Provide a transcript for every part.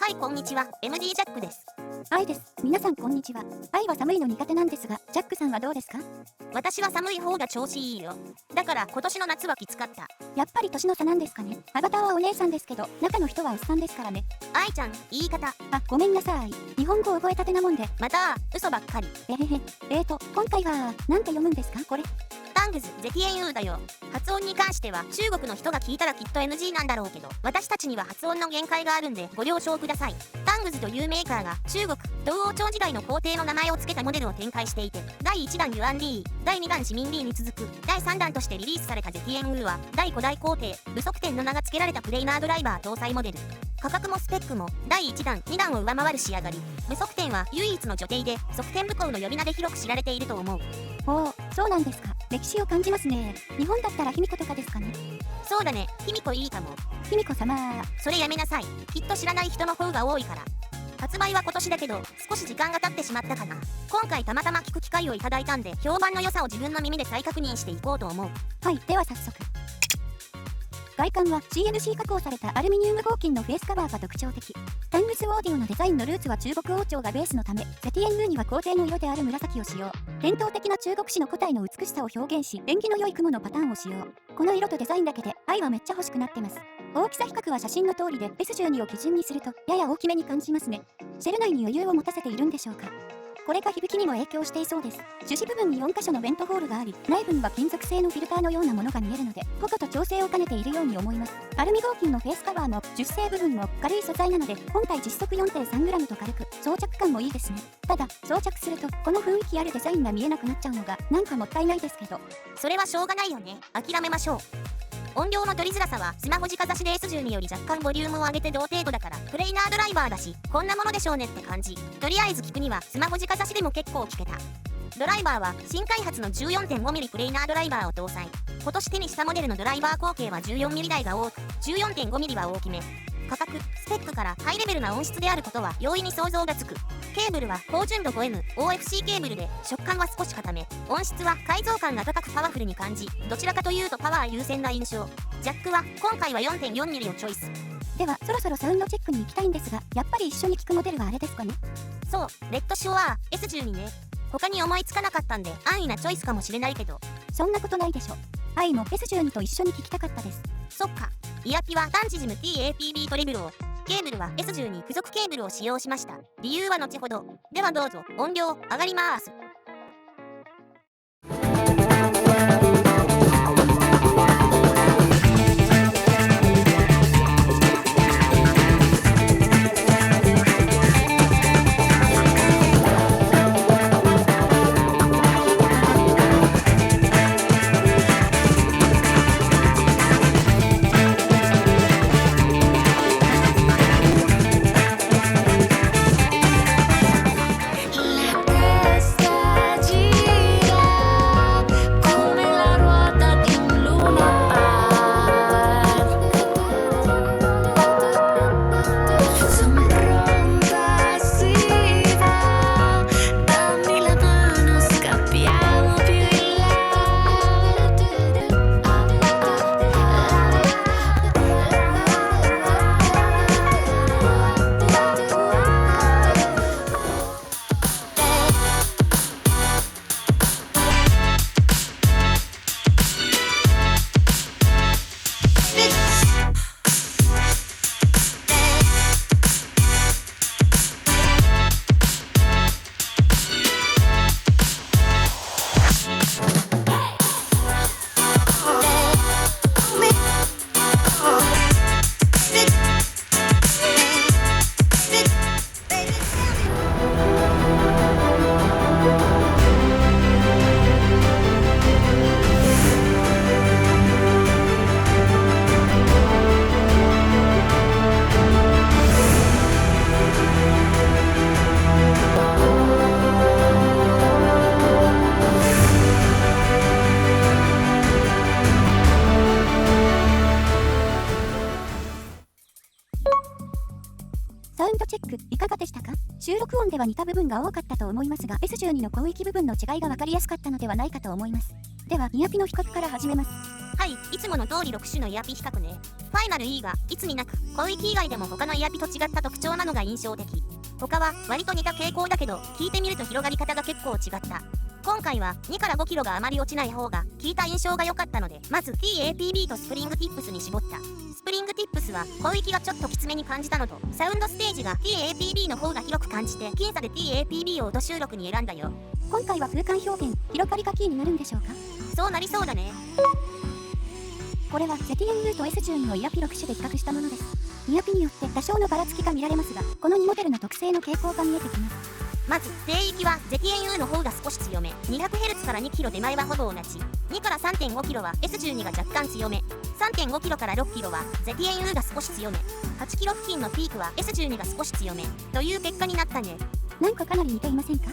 はい、こんにちは。MD ジャックです。愛です。皆さんこんにちは。愛は寒いの苦手なんですが、ジャックさんはどうですか？私は寒い方が調子いいよ。だから今年の夏はきつかった。やっぱり年の差なんですかね。アバターはお姉さんですけど、中の人はおっさんですからね。愛ちゃん、言い方。あ、ごめんなさい。日本語覚えたてなもんで。また、嘘ばっかり。今回は、なんて読むんですかこれ。タングズ、ゼティエンユーだよ。発音に関しては中国の人が聞いたらきっと NG なんだろうけど、私たちには発音の限界があるんでご了承ください。タングズというメーカーが中国、同王朝時代の皇帝の名前を付けたモデルを展開していて、第1弾ユアン D、第2弾市民 D に続く、第3弾としてリリースされたゼティエンユーは、第5代皇帝、武則天の名が付けられたプレイナードライバー搭載モデル。価格もスペックも第1弾、2弾を上回る仕上がり。武則天は唯一の女帝で、則天武功の呼び名で広く知られていると思う。おお、そうなんですか。歴史を感じますね。日本だったら卑弥呼とかですかね。そうだね、卑弥呼いいかも。卑弥呼様。それやめなさい。きっと知らない人の方が多いから。発売は今年だけど、少し時間が経ってしまったかな。今回たまたま聞く機会をいただいたんで、評判の良さを自分の耳で再確認していこうと思う。はい、では早速。外観は CNC 加工されたアルミニウム合金のフェイスカバーが特徴的。タングスオーディオのデザインのルーツは中国王朝がベースのため、ゼティエンユーには皇帝の色である紫を使用。伝統的な中国史の古代の美しさを表現し、縁起の良い雲のパターンを使用。この色とデザインだけで、愛はめっちゃ欲しくなってます。大きさ比較は写真の通りで S12 を基準にすると、やや大きめに感じますね。シェル内に余裕を持たせているんでしょうか。これが響きにも影響していそうです。樹脂部分に4箇所のベントホールがあり、内部には金属製のフィルターのようなものが見えるので、保護と調整を兼ねているように思います。アルミ合金のフェースカバーの樹脂製部分も軽い素材なので、本体実測 4.3g と軽く、装着感もいいですね。ただ、装着すると、この雰囲気あるデザインが見えなくなっちゃうのが、なんかもったいないですけど。それはしょうがないよね。諦めましょう。音量の取りづらさはスマホ直差しで S12 より若干ボリュームを上げて同程度だから、プレイナードライバーだしこんなものでしょうねって感じ。とりあえず聞くにはスマホ直差しでも結構聞けた。ドライバーは新開発の 14.5mm プレイナードライバーを搭載。今年手にしたモデルのドライバー口径は 14mm 台が多く 14.5mm は大きめ。価格、スペックからハイレベルな音質であることは容易に想像がつく。ケーブルは高純度 5M OFC ケーブルで食感は少し固め。音質は解像感が高くパワフルに感じ、どちらかというとパワー優先な印象。ジャックは今回は 4.4mm をチョイス。ではそろそろサウンドチェックに行きたいんですが、やっぱり一緒に聞くモデルはあれですかね。そう、レッドショアー S12 ね。他に思いつかなかったんで安易なチョイスかもしれないけど。そんなことないでしょ。愛も S12 と一緒に聞きたかったです。そっか。イヤピはタンチジム TAPB トレブロー。ケーブルは S12 付属ケーブルを使用しました。理由は後ほど。ではどうぞ。音量上がります。サウンドチェックいかがでしたか？収録音では似た部分が多かったと思いますが S12 の広域部分の違いが分かりやすかったのではないかと思います。ではイヤピの比較から始めます。はい、いつもの通り6種のイヤピ比較ね。ファイナル E がいつになく広域以外でも他のイヤピと違った特徴なのが印象的。他は割と似た傾向だけど聞いてみると広がり方が結構違った。今回は2から5キロがあまり落ちない方が聞いた印象が良かったので、まず TAPB とスプリングティップスに絞った。スプリングティップスは広域がちょっときつめに感じたのと、サウンドステージが TAPB の方が広く感じて僅差で TAPB を音収録に選んだよ。今回は空間表現、広がりがキーになるんでしょうか？そうなりそうだね。これは ZTNU と S12 のイヤピ6種で比較したものです。イヤピによって多少のばらつきが見られますが、この2モデルの特性の傾向が見えてきます。まず低域は ZTNU の方が少し強め、 200Hz から 2kg 手前はほぼ同じ。2から 3.5kg は S12 が若干強め、 3.5kg から 6kg は ZTNU が少し強め、 8kg 付近のピークは S12 が少し強めという結果になったね。なんかかなり似ていませんか？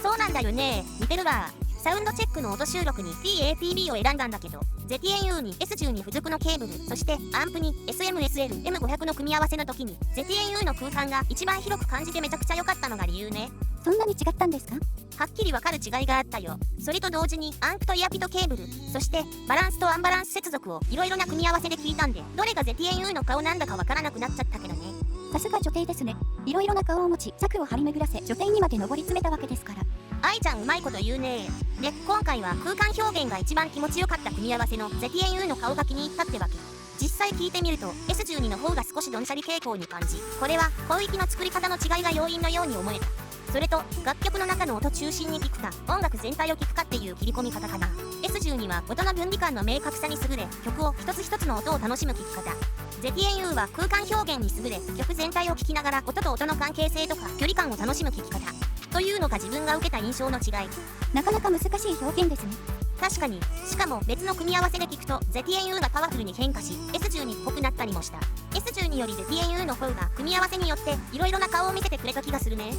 そうなんだよね、似てるわ。サウンドチェックの音収録に TAPB を選んだんだけど、 ZTNU に S12 付属のケーブル、そしてアンプに SMSL-M500 の組み合わせの時に ZTNU の空間が一番広く感じてめちゃくちゃ良かったのが理由ね。そんなに違ったんですか？はっきりわかる違いがあったよ。それと同時にアンプとイヤピとケーブル、そしてバランスとアンバランス接続をいろいろな組み合わせで聞いたんで、どれが ZTNU の顔なんだかわからなくなっちゃったけどね。さすが女帝ですね。いろいろな顔を持ち、策を張り巡らせ女帝にまで上り詰めたわけですから。愛ちゃんうまいこと言うね。で、今回は空間表現が一番気持ちよかった組み合わせの ZTNU の顔が気に入ったってわけ。実際聞いてみると S12 の方が少しどんしゃり傾向に感じ、これは広域の作り方の違いが要因のように思えた。それと楽曲の中の音中心に聴くか音楽全体を聴くかっていう切り込み方かな。 S12 は音の分離感の明確さに優れ、曲を一つ一つの音を楽しむ聴き方。 ZTNU は空間表現に優れ、曲全体を聴きながら音と音の関係性とか距離感を楽しむ聴き方というのが自分が受けた印象の違い。なかなか難しい表現ですね。確かに。しかも別の組み合わせで聞くと ZTNU がパワフルに変化し S12 っぽくなったりもした。 S12 より ZTNU の方が組み合わせによっていろいろな顔を見せてくれた気がするね。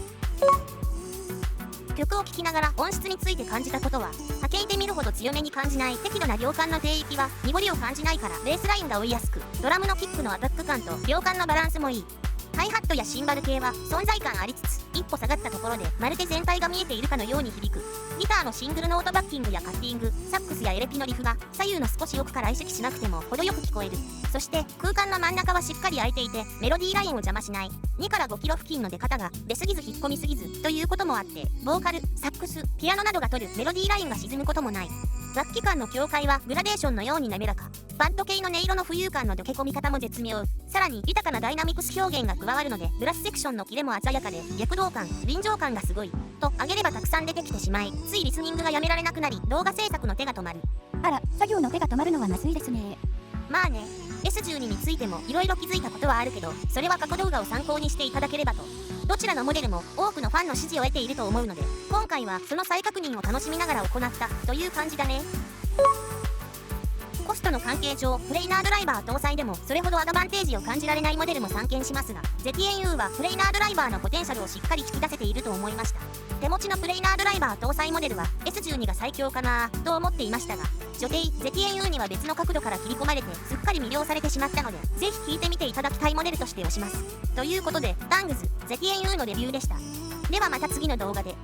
曲を聴きながら音質について感じたことは、波形で見るほど強めに感じない適度な量感の低域は濁りを感じないからベースラインが追いやすく、ドラムのキックのアタック感と量感のバランスもいい。ハイハットやシンバル系は存在感ありつつ、一歩下がったところでまるで全体が見えているかのように響く。ギターのシングルのオートバッキングやカッティング、サックスやエレピのリフが左右の少し奥から意識しなくても程よく聞こえる。そして空間の真ん中はしっかり空いていてメロディーラインを邪魔しない。2から5キロ付近の出方が出すぎず引っ込みすぎずということもあって、ボーカル、サックス、ピアノなどが取るメロディーラインが沈むこともない。楽器間の境界はグラデーションのように滑らか。バンド系の音色の浮遊感の溶け込み方も絶妙。さらに豊かなダイナミクス表現が加わるので、ブラスセクションのキレも鮮やかで躍動感、臨場感がすごいと挙げればたくさん出てきてしまい、ついリスニングがやめられなくなり動画制作の手が止まる。あら、作業の手が止まるのはまずいですね。まあね、 S12 についてもいろいろ気づいたことはあるけど、それは過去動画を参考にしていただければと。どちらのモデルも多くのファンの支持を得ていると思うので、今回はその再確認を楽しみながら行ったという感じだね。コストの関係上、プレイナードライバー搭載でもそれほどアドバンテージを感じられないモデルも散見しますが、 ZTNU はプレイナードライバーのポテンシャルをしっかり引き出せていると思いました。手持ちのプレイナードライバー搭載モデルは S12 が最強かなと思っていましたが、女帝 ZTNU には別の角度から切り込まれてすっかり魅了されてしまったので、ぜひ聞いてみていただきたいモデルとして推します。ということで、タングズ ZTNU のレビューでした。ではまた次の動画で。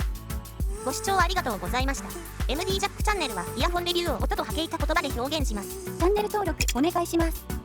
ご視聴ありがとうございました。MD ジャックチャンネルはイヤホンレビューを音と波形た言葉で表現します。チャンネル登録お願いします。